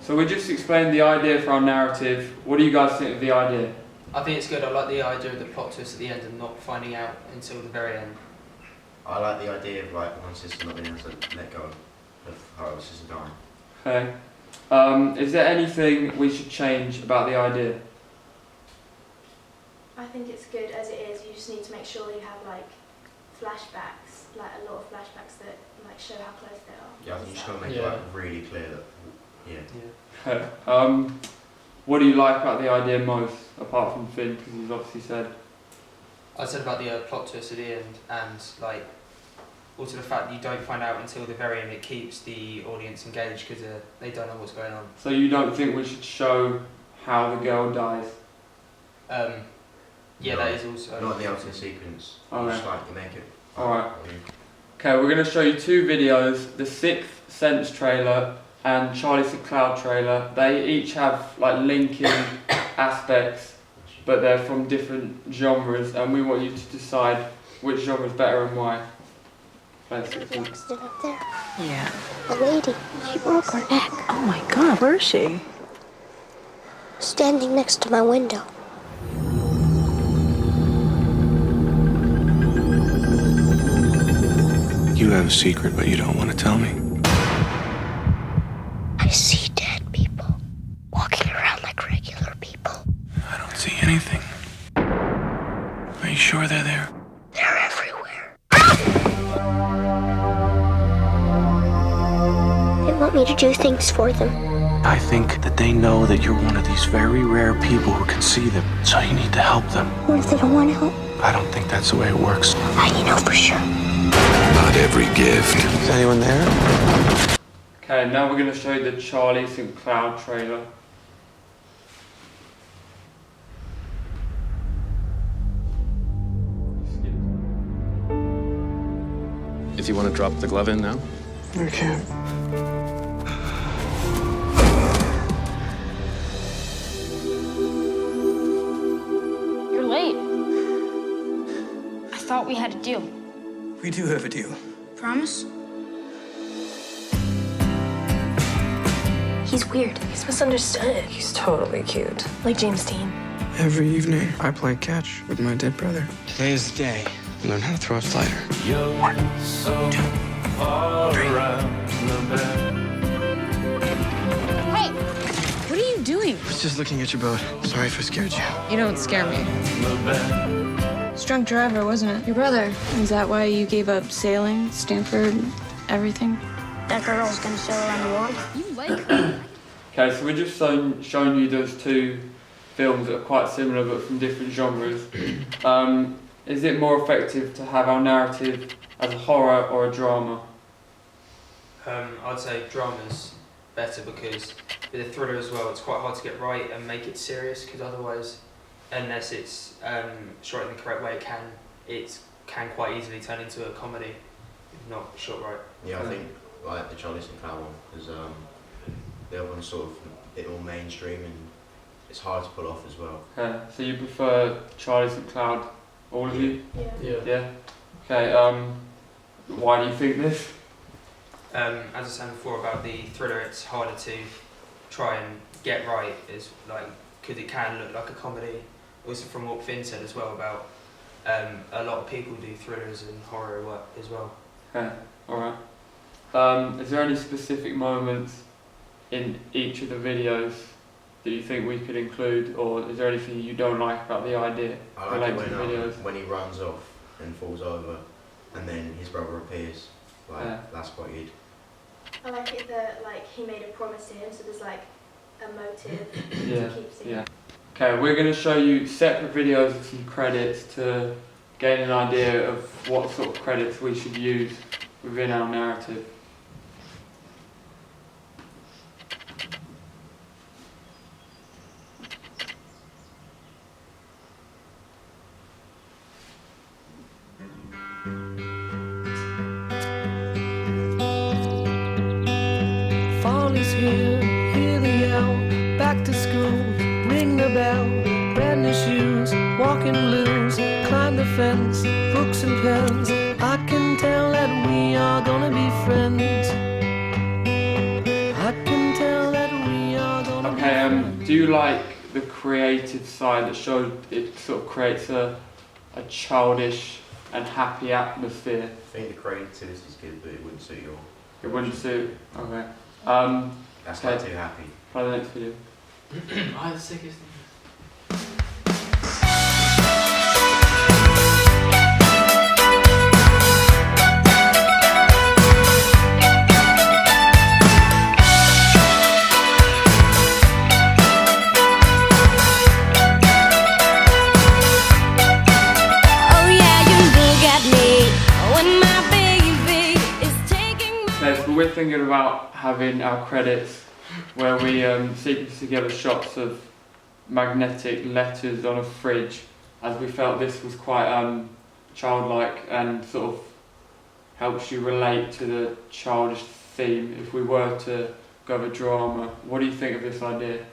So we just explained the idea for our narrative. What do you guys think of the idea? I think it's good. I like the idea of the plot twist at the end and not finding out until the very end. I like the idea of like one sister not being able to let go of her other sister dying. Okay. Is there anything we should change about the idea? I think it's good as it is. You just need to make sure you have like flashbacks, like a lot of flashbacks that like show how close they are. Yeah, I think you just got to make it like really clear that. Yeah. Okay. What do you like about the idea most, apart from Finn, because he's obviously said? I said about the plot twist at the end, and like also the fact that you don't find out until the very end. It keeps the audience engaged because they don't know what's going on. So you don't think we should show how the girl dies? Yeah, No, that is also. Not in the opening sequence. Okay. Just like you make it. Alright. Okay, we're going to show you two videos, the Sixth Sense trailer and Charlie St. Cloud trailer. They each have like linking aspects, but they're from different genres, and we want you to decide which genre is better and why. Basically. Sit up there. Yeah. A lady. She broke her neck. Oh my God, where is she? Standing next to my window. You have a secret, but you don't want to tell me. I see dead people walking around like regular people. I don't see anything. Are you sure they're there? They're everywhere. They want me to do things for them. I think that they know that you're one of these very rare people who can see them, so you need to help them. What if they don't want to help? I don't think that's the way it works. How do you know for sure? Not every gift. Is anyone there? Okay, now we're going to show you the Charlie St. Cloud trailer. If you want to drop the glove in now. I can't. You're late. I thought we had a deal. We do have a deal. Promise? He's weird. He's misunderstood. He's totally cute. Like James Dean. Every evening, I play catch with my dead brother. Today is the day. You learn how to throw a slider. 1, 2, 3. Hey! What are you doing? I was just looking at your boat. Sorry if I scared you. You don't scare me. It's drunk driver, wasn't it? Your brother. Is that why you gave up sailing, Stanford, everything? That girl's gonna sail around the world. You like her. Okay, so we're just showing you those two films that are quite similar but from different genres. Is it more effective to have our narrative as a horror or a drama? I'd say drama's better because with a thriller as well, it's quite hard to get right and make it serious because otherwise, unless it's shot in the correct way, it can quite easily turn into a comedy if not shot right. Yeah, I think like the Charlie St. Cloud one, because the other one's sort of a bit more mainstream and it's hard to pull off as well. Okay, so you prefer Charlie St. Cloud, all of you? Yeah. Yeah. Okay, why do you think this? As I said before about the thriller, it's harder to try and get right, is like because it can look like a comedy. Also from what Finn said as well about a lot of people do thrillers and horror work as well. Okay, alright. Is there any specific moments in each of the videos that you think we could include, or is there anything you don't like about the idea I like related it to the videos? when he runs off and falls over and then his brother appears. Like, that's quite good. I like it that like he made a promise to him, so there's like a motive Yeah, to keep seeing. yeah. Okay, we're going to show you separate videos with some credits to gain an idea of what sort of credits we should use within our narrative. Fall is here, hear the yell, back to school, ring the bell, brand new shoes, walking blues, climb the fence, books and pens, I can tell that we are gonna be friends, I can tell that we are Do you like the creative side that shows it sort of creates a childish and happy atmosphere? I think the creativity is good, but it wouldn't suit your. It wouldn't suit. Okay. That's okay. not too happy. Play the next video. I had the sickest thing. We're thinking about having our credits where we sequence together shots of magnetic letters on a fridge, as we felt this was quite childlike and sort of helps you relate to the childish theme if we were to go with drama. What do you think of this idea?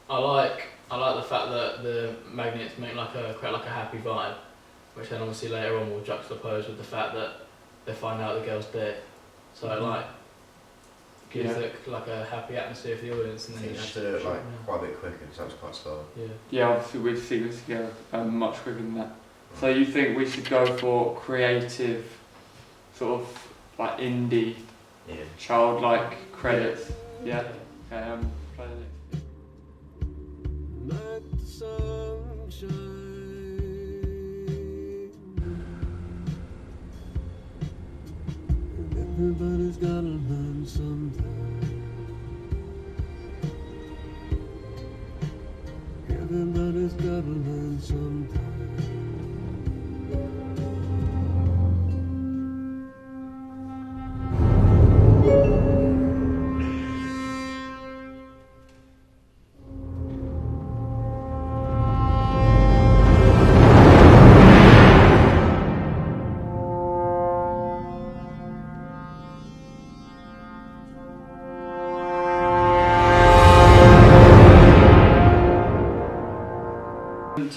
I like the fact that the magnets make create like a happy vibe, which then obviously later on will juxtapose with the fact that they find out the girl's dead. So gives it like a happy atmosphere for the audience. And I think you should do it quite a bit quicker because that was quite slow. Yeah, obviously we'd see this together much quicker than that. So you think we should go for creative, sort of like indie, childlike credits? Yeah. Okay. Play the next video. Everybody's gotta learn sometime. Everybody's gotta learn sometime.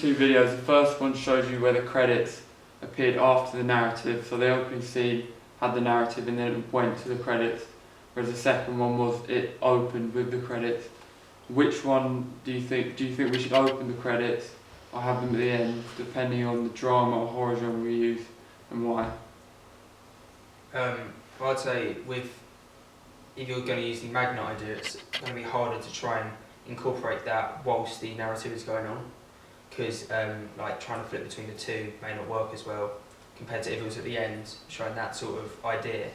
Two videos. The first one shows you where the credits appeared after the narrative, so the opening scene had the narrative and then it went to the credits, whereas the second one was it opened with the credits. Which one do you think we should open the credits or have them at the end, depending on the drama or horror genre we use, and why? I'd say if you're going to use the magnet idea, it's going to be harder to try and incorporate that whilst the narrative is going on. Because like trying to flip between the two may not work as well compared to if it was at the end showing that sort of idea.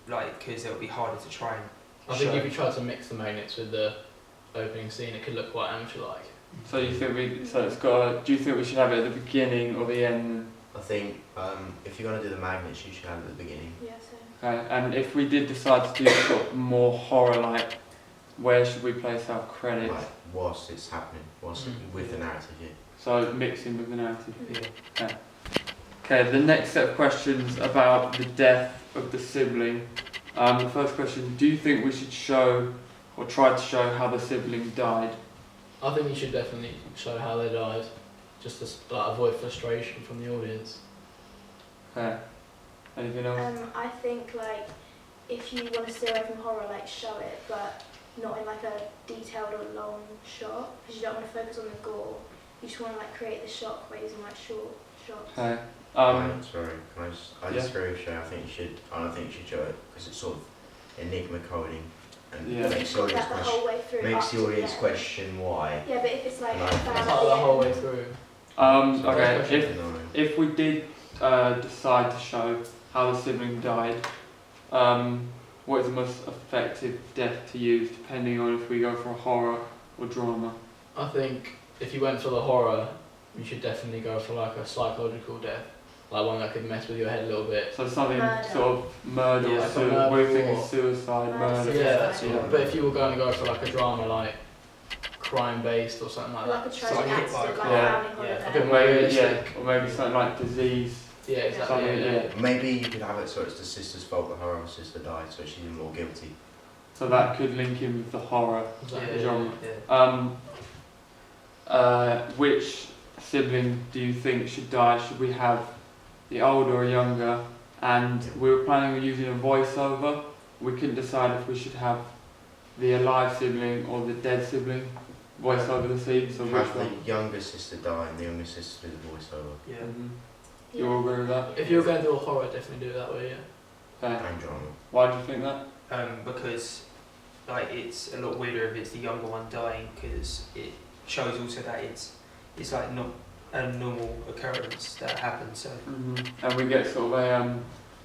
Because it'll be harder to try and. I think if you try to mix the magnets with the opening scene, it could look quite amateur-like. So you think do you think we should have it at the beginning or the end? I think if you're gonna do the magnets, you should have it at the beginning. Yeah. Okay, and if we did decide to do sort of more horror-like, where should we place our credits? Like, whilst it's happening, with the narrative, So mixing with the narrative. Okay. Okay, the next set of questions about the death of the sibling. The first question, do you think we should show or try to show how the sibling died? I think you should definitely show how they died, just to avoid frustration from the audience. Okay. Anything else? I think if you want to steer away from horror, show it, but not in a detailed or long shot, because you don't want to focus on the gore. You just want to create the shock by using short shots. Okay. Sorry, I disagree with Shay. I don't think you should show it because it's sort of enigma coding and makes the audience question why. Yeah, but if it's the whole way through. Okay. If we did decide to show how the sibling died, what is the most effective death to use, depending on if we go for a horror or drama? I think if you went for the horror, you should definitely go for a psychological death, one that could mess with your head a little bit. So something sort of murder or suicide. We're thinking suicide, murder. Yeah, that's it. But if you were going to go for a drama, crime-based or something like that. A tragic accident, or maybe something like disease. Yeah, exactly. Maybe you could have it so it's the sister's fault that her own sister died, so she's more guilty. So that could link in with the horror genre. Which sibling do you think should die? Should we have the older or younger? And we were planning on using a voiceover. We couldn't decide if we should have the alive sibling or the dead sibling voice over the scenes, or which Have one? the younger sister die and the younger sister do the voiceover. Yeah. You all agree with that? If you're going to do a horror, definitely do it that way, yeah. Okay. And drama. Why do you think that? Because like it's a lot weirder if it's the younger one dying, because it shows also that it's like not a normal occurrence that happens. So And we get sort of a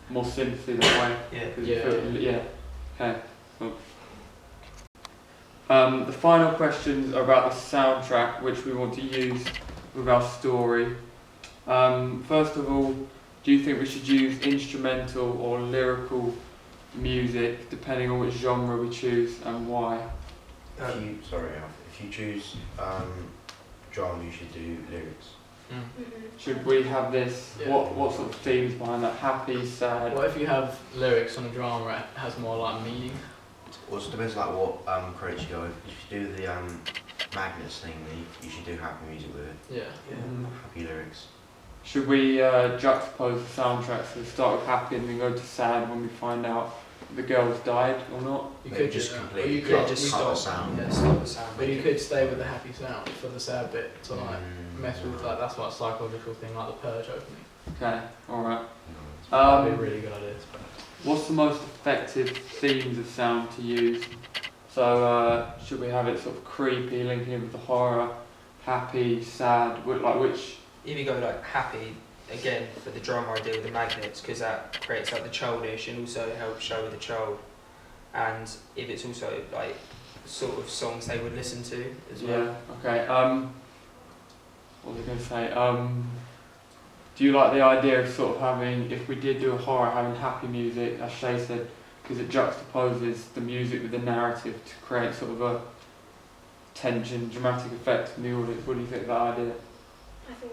more sympathy that way. yeah. 'Cause you feel- yeah. Okay. Cool. The final questions are about the soundtrack, which we want to use with our story. First of all, do you think we should use instrumental or lyrical music, depending on which genre we choose and why? If you choose drama, you should do lyrics. Should we have this? Yeah. What sort of themes behind that? Happy, sad? Well, if you have lyrics on a drama, it has more like meaning. Well, it depends like what credits you go. If you do the Magnets thing, then you should do happy music with it. Yeah. Happy lyrics. Should we juxtapose the soundtracks and start with happy and then go to sad when we find out the girls died or not? You Maybe could just do that. completely Or you could cut just the stop. sound. Yeah, stop the sound. But you could stay with the happy sound for the sad bit to like mess with no. like that's like a psychological thing, like the Purge opening. Okay, alright. That'd be a really good idea. What's the most effective themes of sound to use? So should we have it sort of creepy, linking it with the horror, happy, sad, which? If you go like happy again for the drama idea with the magnets, because that creates like the childish and also helps show the child. And if it's also like sort of songs they would listen to as well. Yeah. Okay. What was I going to say? Do you like the idea of sort of having, if we did do a horror, having happy music, as Shay said, because it juxtaposes the music with the narrative to create sort of a tension, dramatic effect in the audience? What do you think of that idea? I think that's